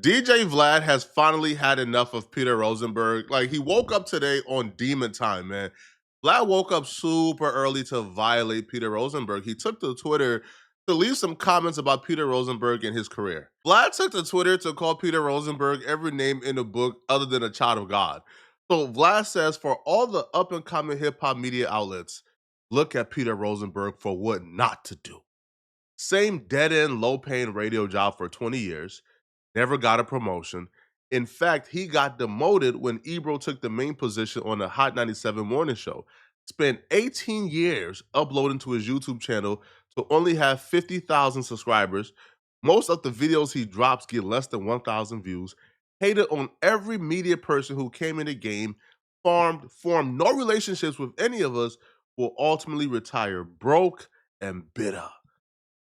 DJ Vlad has finally had enough of Peter Rosenberg. Like, he woke up today on demon time, man. Vlad woke up super early to violate Peter Rosenberg. He took to Twitter to leave some comments about Peter Rosenberg and his career. Vlad took to Twitter to call Peter Rosenberg every name in the book other than a child of God. So Vlad says, for all the up and coming hip hop media outlets, look at Peter Rosenberg for what not to do. Same dead end, low paying radio job for 20 years, never got a promotion. In fact, he got demoted when Ebro took the main position on the Hot 97 morning show. Spent 18 years uploading to his YouTube channel to only have 50,000 subscribers. Most of the videos he drops get less than 1,000 views. Hated on every media person who came in the game, formed no relationships with any of us, will ultimately retire broke and bitter.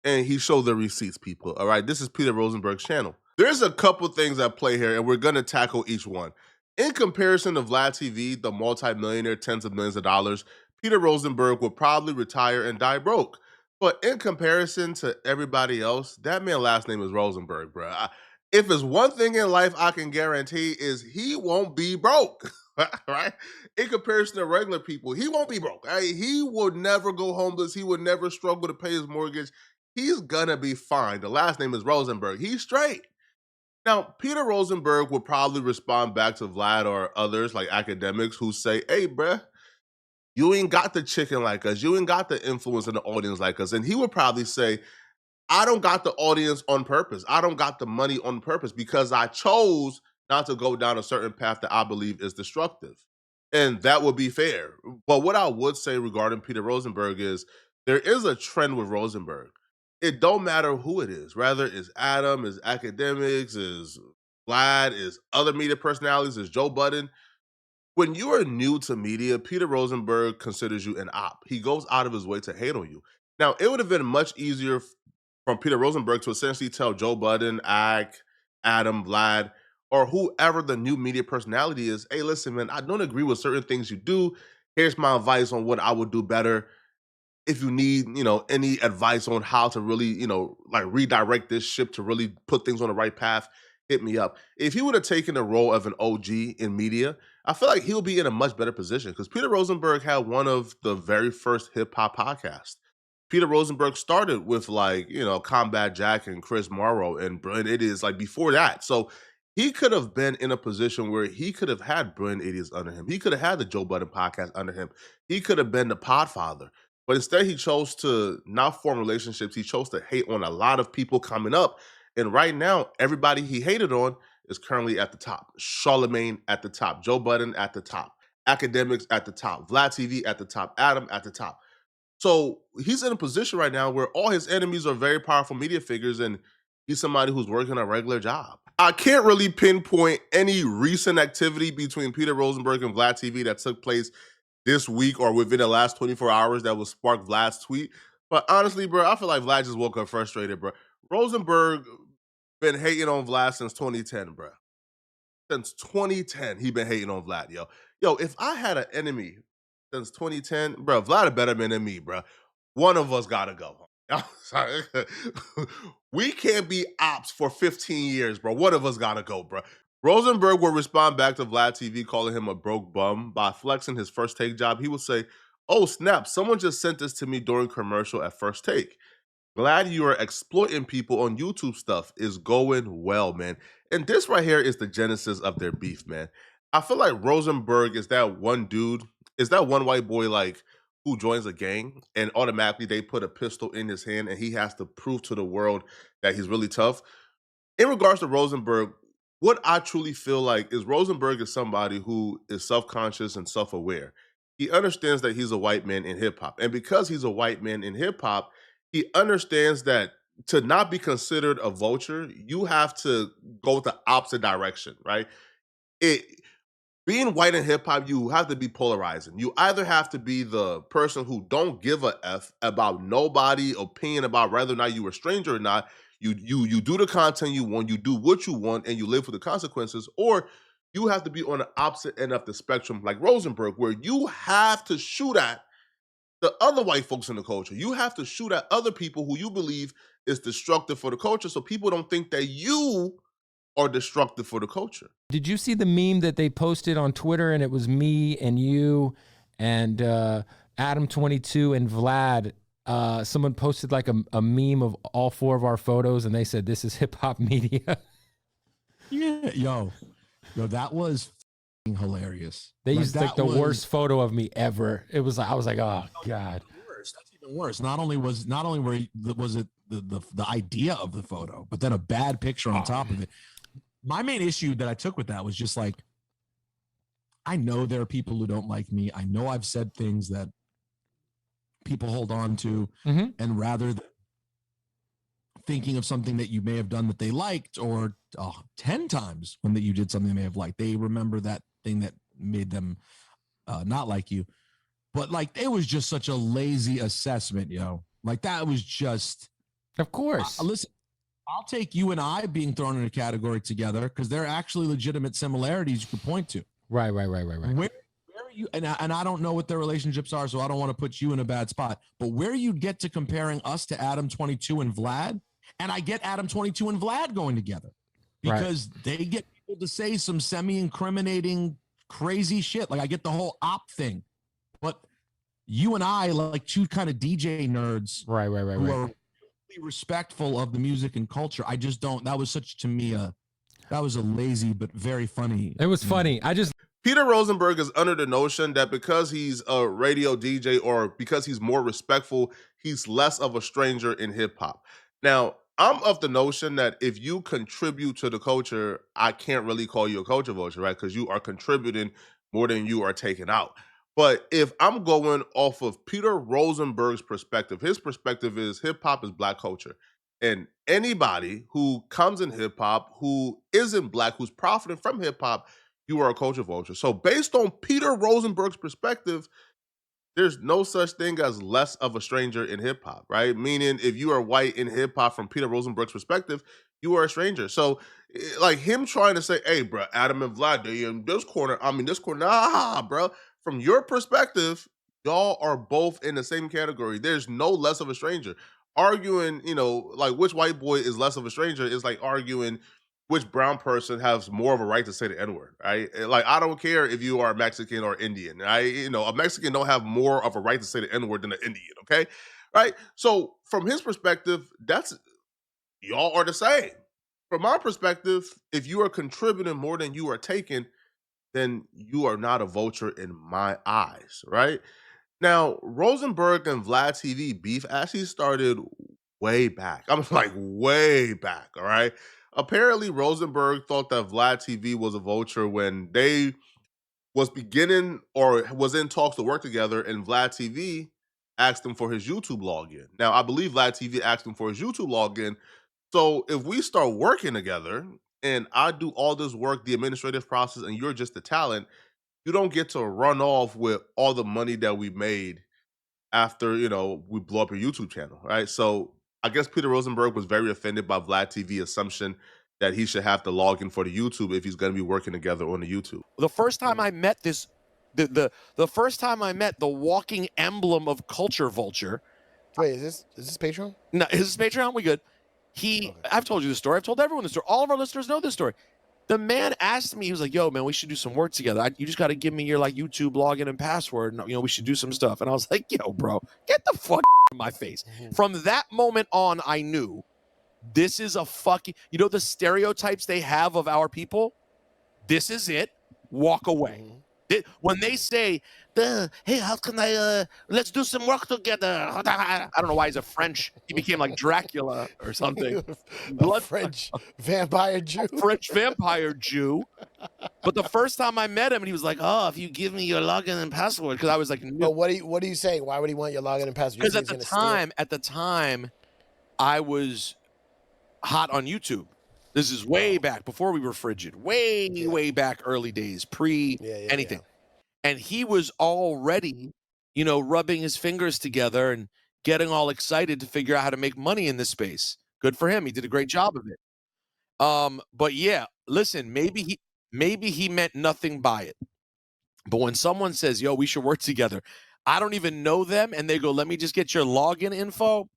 And he showed the receipts, people. All right, this is Peter Rosenberg's channel. There's a couple things at play here, and we're going to tackle each one. In comparison to Vlad TV, the multimillionaire, tens of millions of dollars, Peter Rosenberg will probably retire and die broke. But in comparison to everybody else, that man's last name is Rosenberg, bro. If it's one thing in life I can guarantee is he won't be broke, right? In comparison to regular people, he won't be broke. Right? He will never go homeless. He would never struggle to pay his mortgage. He's gonna be fine. The last name is Rosenberg. He's straight. Now, Peter Rosenberg will probably respond back to Vlad or others like academics who say, hey, bruh, you ain't got the chicken like us. You ain't got the influence in the audience like us. And he would probably say, I don't got the audience on purpose. I don't got the money on purpose because I chose not to go down a certain path that I believe is destructive. And that would be fair. But what I would say regarding Peter Rosenberg is there is a trend with Rosenberg. It don't matter who it is, rather is Adam, is academics, is Vlad, is other media personalities, is Joe Budden. When you are new to media, Peter Rosenberg considers you an op. He goes out of his way to hate on you. Now, it would have been much easier from Peter Rosenberg to essentially tell Joe Budden, Adam, Vlad, or whoever the new media personality is, hey, listen, man, I don't agree with certain things you do. Here's my advice on what I would do better. If you need, any advice on how to really, like redirect this ship to really put things on the right path, hit me up. If he would have taken the role of an OG in media, I feel like he'll be in a much better position because Peter Rosenberg had one of the very first hip hop podcasts. Peter Rosenberg started with Combat Jack and Chris Morrow, and Brilliant Idiots like before that. So he could have been in a position where he could have had Brilliant Idiots under him. He could have had the Joe Budden podcast under him. He could have been the Podfather. But instead, he chose to not form relationships. He chose to hate on a lot of people coming up. And right now, everybody he hated on is currently at the top. Charlemagne at the top. Joe Budden at the top. Academics at the top. Vlad TV at the top. Adam at the top. So he's in a position right now where all his enemies are very powerful media figures, and he's somebody who's working a regular job. I can't really pinpoint any recent activity between Peter Rosenberg and Vlad TV that took place this week or within the last 24 hours that will spark Vlad's tweet. But honestly, bro, I feel like Vlad just woke up frustrated, bro. Rosenberg been hating on Vlad since 2010, bro. Since 2010, he been hating on Vlad, yo. Yo, if I had an enemy since 2010, bro, Vlad a better man than me, bro. One of us gotta go. I'm sorry. We can't be ops for 15 years, bro. One of us gotta go, bro. Rosenberg will respond back to Vlad TV calling him a broke bum by flexing his first take job. He will say, oh, snap, someone just sent this to me during commercial at first take. Glad you are exploiting people on YouTube stuff is going well, man. And this right here is the genesis of their beef, man. I feel like Rosenberg is that one dude, is that one white boy like who joins a gang and automatically they put a pistol in his hand and he has to prove to the world that he's really tough. In regards to Rosenberg, what I truly feel like is Rosenberg is somebody who is self-conscious and self-aware. He understands that he's a white man in hip hop. And because he's a white man in hip hop, he understands that to not be considered a vulture, you have to go the opposite direction, right? It being white in hip hop, you have to be polarizing. You either have to be the person who don't give a f about nobody opinion about whether or not you were a stranger or not. You do the content you want, you do what you want, and you live with the consequences, or you have to be on the opposite end of the spectrum, like Rosenberg, where you have to shoot at the other white folks in the culture. You have to shoot at other people who you believe is destructive for the culture, so people don't think that you are destructive for the culture. Did you see the meme that they posted on Twitter, and it was me and you and Adam22 and Vlad? Someone posted like a meme of all 4 of our photos, and they said, "This is hip hop media." Yeah, yo, that was hilarious. They used like the worst photo of me ever. It was, I was like, oh God. That's even worse. Not only was it the idea of the photo, but then a bad picture on top of it. My main issue that I took with that was just like, I know there are people who don't like me. I know I've said things that people hold on to, and rather than thinking of something that you may have done that they liked, or 10 times when that you did something they may have liked, they remember that thing that made them not like you. But like, it was just such a lazy assessment, yo. Like, that was just, of course. Listen, I'll take you and I being thrown in a category together because there are actually legitimate similarities you could point to. Right. Where are you? And I don't know what their relationships are, so I don't want to put you in a bad spot. But where you get to comparing us to Adam22 and Vlad, and I get Adam22 and Vlad going together because they get people to say some semi-incriminating, crazy shit. Like, I get the whole op thing, but you and I, like two kind of DJ nerds, right, who are really respectful of the music and culture. I just don't. That was such, to me, that was a lazy but very funny. It was funny. Peter Rosenberg is under the notion that because he's a radio DJ or because he's more respectful, he's less of a stranger in hip hop. Now, I'm of the notion that if you contribute to the culture, I can't really call you a culture vulture, right? Because you are contributing more than you are taking out. But if I'm going off of Peter Rosenberg's perspective, his perspective is hip hop is Black culture. And anybody who comes in hip hop, who isn't Black, who's profiting from hip hop, you are a culture vulture. So based on Peter Rosenberg's perspective, there's no such thing as less of a stranger in hip hop, right? Meaning, if you are white in hip hop from Peter Rosenberg's perspective, you are a stranger. So, like him trying to say, "Hey, bro, Adam and Vlad, they in this corner. I mean, this corner." Nah, bro. From your perspective, y'all are both in the same category. There's no less of a stranger. Arguing, like which white boy is less of a stranger is like arguing which brown person has more of a right to say the N-word, right? Like, I don't care if you are Mexican or Indian, right? A Mexican don't have more of a right to say the N-word than an Indian, okay? Right? So from his perspective, y'all are the same. From my perspective, if you are contributing more than you are taking, then you are not a vulture in my eyes, right? Now, Rosenberg and Vlad TV beef actually started way back. I'm like way back, all right? Apparently, Rosenberg thought that Vlad TV was a vulture when they was beginning or was in talks to work together, and Vlad TV asked him for his YouTube login. Now, I believe Vlad TV asked him for his YouTube login. So if we start working together and I do all this work, the administrative process, and you're just the talent, you don't get to run off with all the money that we made after, we blow up your YouTube channel, right? So I guess Peter Rosenberg was very offended by Vlad TV assumption that he should have to log in for the YouTube if he's going to be working together on the YouTube. The first time I met this, the first time I met the walking emblem of culture vulture. Wait, is this Patreon? No, is this Patreon? We good? I've told you the story. I've told everyone the story. All of our listeners know this story. The man asked me, he was like, "Yo, man, we should do some work together. You just got to give me your like YouTube login and password. And, we should do some stuff." And I was like, "Yo, bro, get the fuck out of my face." From that moment on, I knew this is a fucking, the stereotypes they have of our people. This is it. Walk away. When they say, "Hey, how can I, let's do some work together." I don't know why he's a French. He became like Dracula or something. French vampire Jew. French vampire Jew. But the first time I met him, and he was like, "Oh, if you give me your login and password," because I was like, "No." But what are you saying? Why would he want your login and password? Because at the time, I was hot on YouTube. This is way back before we were frigid, way back, early days, pre anything. And he was already, rubbing his fingers together and getting all excited to figure out how to make money in this space. Good for him. He did a great job of it. But yeah, listen, maybe he meant nothing by it. But when someone says, "Yo, we should work together," I don't even know them, and they go, "Let me just get your login info."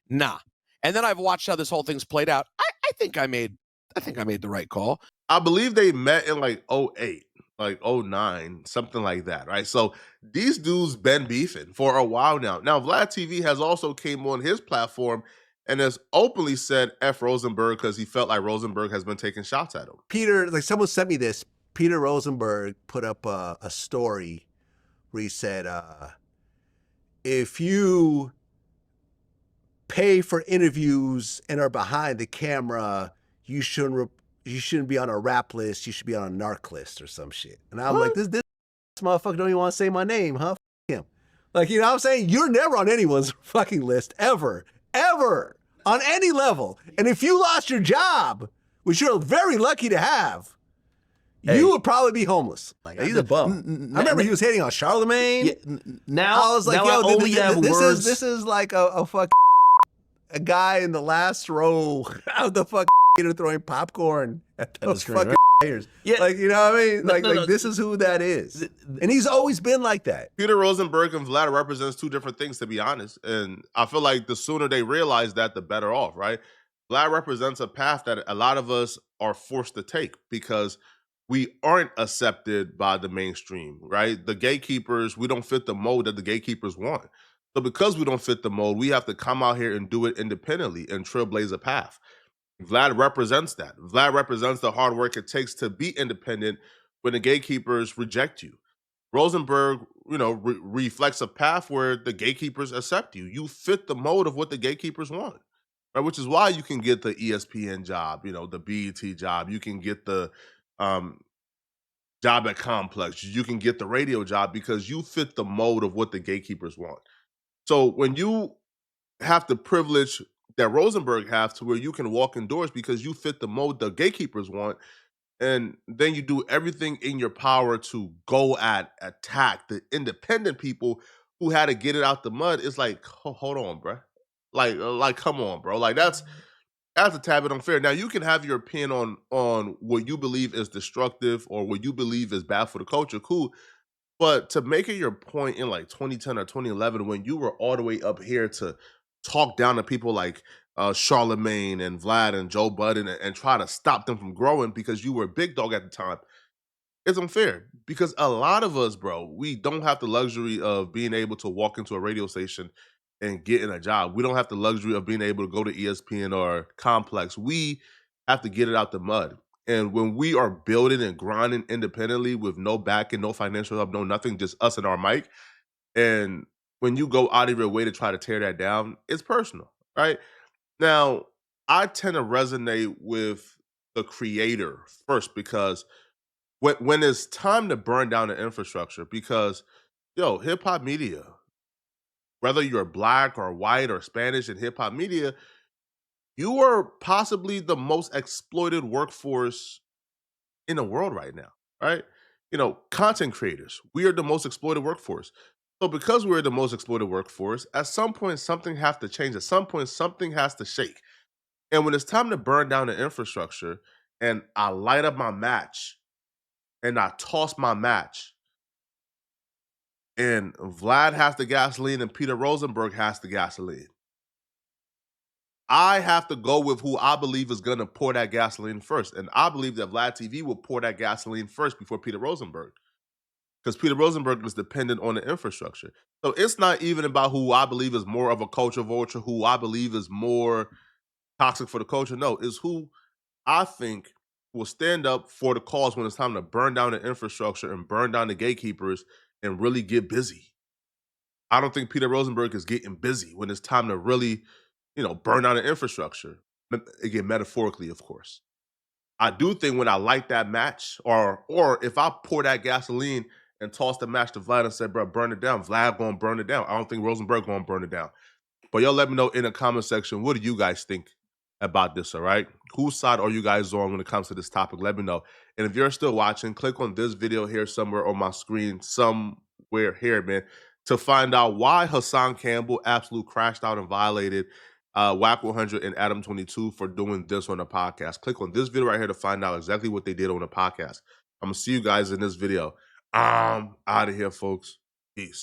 Nah. And then I've watched how this whole thing's played out. I think I made I think I made the right call. I believe they met in like 08, like 09, something like that, right? So these dudes been beefing for a while now. Now, Vlad TV has also came on his platform and has openly said F Rosenberg because he felt like Rosenberg has been taking shots at him. Peter, like someone sent me this. Peter Rosenberg put up a story where he said, if you pay for interviews and are behind the camera, you shouldn't be on a rap list. You should be on a narc list or some shit. And I'm like, this motherfucker don't even want to say my name, huh? F him. Like, you know what I'm saying? You're never on anyone's fucking list, ever, on any level. And if you lost your job, which you're very lucky to have, you would probably be homeless. Like, he's a bum. I remember he was hating on Charlemagne. Yeah, now I was like, now yo, I only have words. This is like a guy in the last row of the fucking theater throwing popcorn at those screen, fucking right? players. Yeah. Like, you know what I mean? No. This is who that is. And he's always been like that. Peter Rosenberg and Vlad represents two different things, to be honest. And I feel like the sooner they realize that, the better off, right? Vlad represents a path that a lot of us are forced to take because we aren't accepted by the mainstream, right? The gatekeepers, we don't fit the mold that the gatekeepers want. So because we don't fit the mold, we have to come out here and do it independently and trailblaze a path. Vlad represents that. Vlad represents the hard work it takes to be independent when the gatekeepers reject you. Rosenberg, reflects a path where the gatekeepers accept you. You fit the mold of what the gatekeepers want, right? Which is why you can get the ESPN job, the BET job. You can get the job at Complex. You can get the radio job because you fit the mold of what the gatekeepers want. So when you have the privilege that Rosenberg has to where you can walk indoors because you fit the mold the gatekeepers want, and then you do everything in your power to go attack the independent people who had to get it out the mud, it's like, hold on, bro. Like, come on, bro. Like, that's a tad bit unfair. Now, you can have your opinion on what you believe is destructive or what you believe is bad for the culture, cool. But to make it your point in like 2010 or 2011, when you were all the way up here to talk down to people like Charlemagne and Vlad and Joe Budden and try to stop them from growing because you were a big dog at the time, it's unfair. Because a lot of us, bro, we don't have the luxury of being able to walk into a radio station and get in a job. We don't have the luxury of being able to go to ESPN or Complex. We have to get it out the mud. And when we are building and grinding independently with no backing, no financial help, no nothing, just us and our mic, and when you go out of your way to try to tear that down, it's personal, right? Now, I tend to resonate with the creator first because when it's time to burn down the infrastructure, because, hip-hop media, whether you're black or white or Spanish in hip-hop media, you are possibly the most exploited workforce in the world right now, right? Content creators, we are the most exploited workforce. So because we're the most exploited workforce, at some point, something has to change. At some point, something has to shake. And when it's time to burn down the infrastructure and I light up my match and I toss my match and Vlad has the gasoline and Peter Rosenberg has the gasoline, I have to go with who I believe is going to pour that gasoline first. And I believe that Vlad TV will pour that gasoline first before Peter Rosenberg. Because Peter Rosenberg is dependent on the infrastructure. So it's not even about who I believe is more of a culture vulture, who I believe is more toxic for the culture. No, it's who I think will stand up for the cause when it's time to burn down the infrastructure and burn down the gatekeepers and really get busy. I don't think Peter Rosenberg is getting busy when it's time to really, burn down the infrastructure. Again, metaphorically, of course. I do think when I light that match, or if I pour that gasoline and toss the match to Vlad and say, bro, burn it down, Vlad gonna burn it down. I don't think Rosenberg gonna burn it down. But y'all let me know in the comment section, what do you guys think about this, all right? Whose side are you guys on when it comes to this topic? Let me know. And if you're still watching, click on this video here somewhere on my screen, somewhere here, man, to find out why Hassan Campbell absolutely crashed out and violated WAC 100 and Adam 22 for doing this on the podcast. Click on this video right here to find out exactly what they did on the podcast. I'm going to see you guys in this video. I'm out of here, folks. Peace.